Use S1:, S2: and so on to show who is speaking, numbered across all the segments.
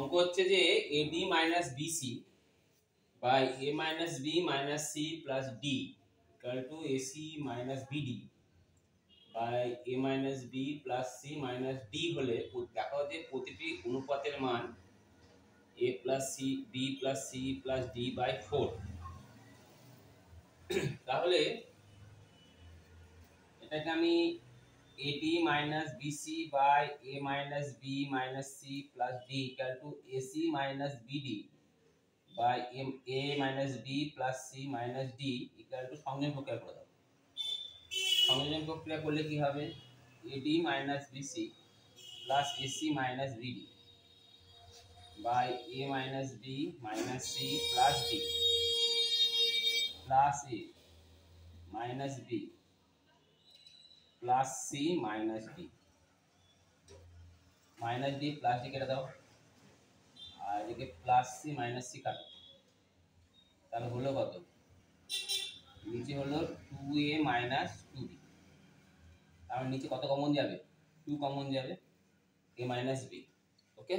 S1: অঙ্ক হচ্ছে যে AD minus BC by A minus B minus C plus D equal to AC minus BD by A minus B plus C minus D হলে দেখা যে প্রতিটি অনুপাতের মান A plus C B plus C plus D by 4। তাহলে এটাকে আমি AD minus BC by A minus B minus C plus D equal to AC minus BD by A minus B plus C minus D equal to সংযোজন প্রক্রিয়া করে দাও। সংযোজন প্রক্রিয়া করলে কি হবে? AD minus BC plus AC minus BD by A minus B minus C plus D plus A minus B plus C minus D minus D plus D কেটে দাও আর এদিকে প্লাস C minus C কাটো। তাহলে হলো কত? নিচে হলো 2A minus 2B। তাহলে নিচে কত কমন যাবে? 2 কমন যাবে, A minus B। ওকে,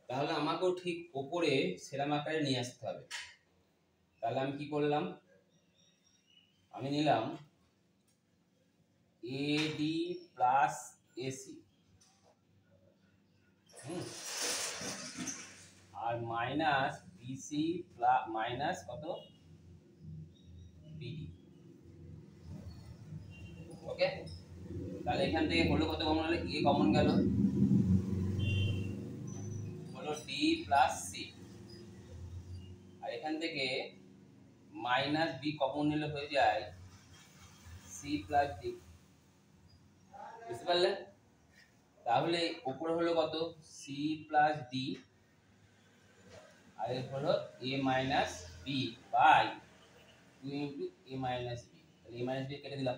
S1: তাহলে আমাকেও ঠিক উপরে সেরাম আকারে নিয়ে আসতে হবে। তাহলে আমি কি করলাম? আমি নিলাম AD plus AC আর মাইনাস BC প্লাস মাইনাস কত BD। ওকে, তাহলে এখান থেকে হলো কত কমন হলো? A কমন গেল, হলো D প্লাস C, আর এখান থেকে মাইনাস B কমন নিলে হয়ে যায় C প্লাস D। বুঝতে পারলে? তাহলে উপরে হলো কত? C প্লাস D আর এর হলো A minus B by 2 into A minus B। তাহলে A মাইনাস B কেটে দিলাম,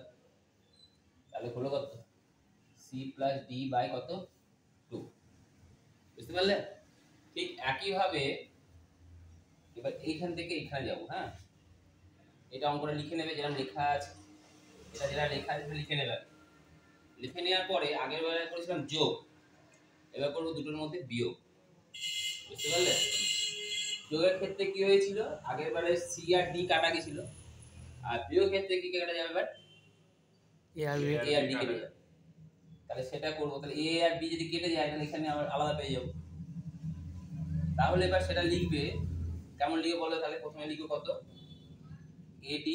S1: তাহলে হলো কত? C প্লাস D বাই কত? 2। বুঝতে পারলে? ঠিক একইভাবে এবার এইখান থেকে এখানে যাব। হ্যাঁ, এটা অঙ্কটা লিখে নেবে যেরকম লেখা আছে, এটা যেটা লেখা আছে লিখে নেবে। লিখে নেওয়ার পরে আগের বারে করেছিলাম যোগ, এবার করবো দুটোর মধ্যে বিয়োগ। বুঝতে পারলে? যোগের ক্ষেত্রে কি হয়েছিল? আগের বারে C আর D কাটা গেছিল, আর বিয়োগের ক্ষেত্রে কি কাটা যাবে? এবার A আর D কেটে যাবে। তাহলে সেটা করবো। তাহলে A আর B যদি কেটে যায় তাহলে এখানে আবার আলাদা পেয়ে যাবো। তাহলে এবার সেটা লিখবে কেমন লিখবে বলো? তাহলে প্রথমে লিখবো কত? AD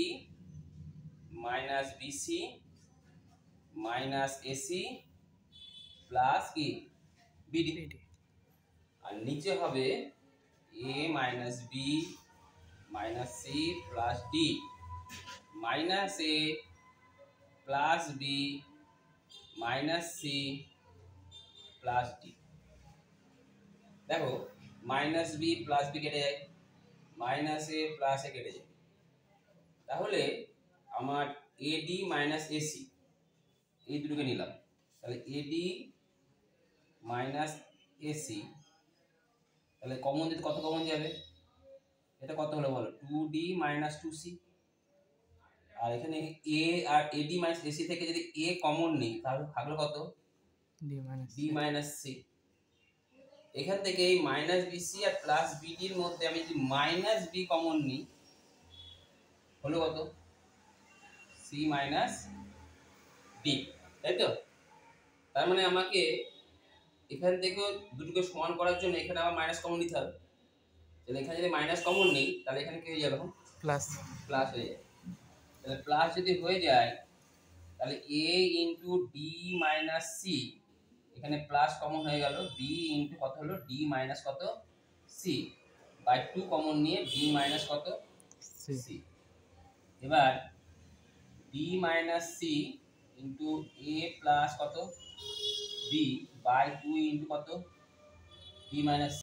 S1: minus BC minus AC plus কি BD, আর নিচে হবে A minus B minus C plus D minus A plus B minus C plus D। দেখো মাইনাস B প্লাস B কেটে যায়, মাইনাস A প্লাস A কেটে যায়। তাহলে আমার AD মাইনাস AC এই দুটোকে নিলাম। তাহলে AD মাইনাস AC, তাহলে কমন দিতে কত কমন যাবে? এটা কত হলো বলো? 2D minus 2C। আর এখানে A আর AD মাইনাস AC থেকে যদি A কমন নিই তাহলে থাকলো কত? D minus C। এখান থেকে এই মাইনাস BC আর প্লাস BD এর মধ্যে আমি যদি মাইনাস B কমন নিই হলো কত? C মাইনাস D, তাই তো? তার মানে আমাকে এখান থেকে দুটোকে সমান করার জন্য এখানে আবার মাইনাস কমন নিতে হবে। তাহলে এখানে যদি মাইনাস কমন নিই তাহলে এখানে কি হয়ে যাবে? এখন প্লাস প্লাস হয়ে যাবে। তাহলে প্লাস যদি হয়ে যায় তাহলে A into D minus C, এখানে প্লাস কমন হয়ে গেল, B ইন্টু কত হলো? D মাইনাস কত? C বাই 2 কমন নিয়ে D মাইনাস কত? C। এবার D minus C into A plus কত? B বাই 2 ইন্টু কত? D minus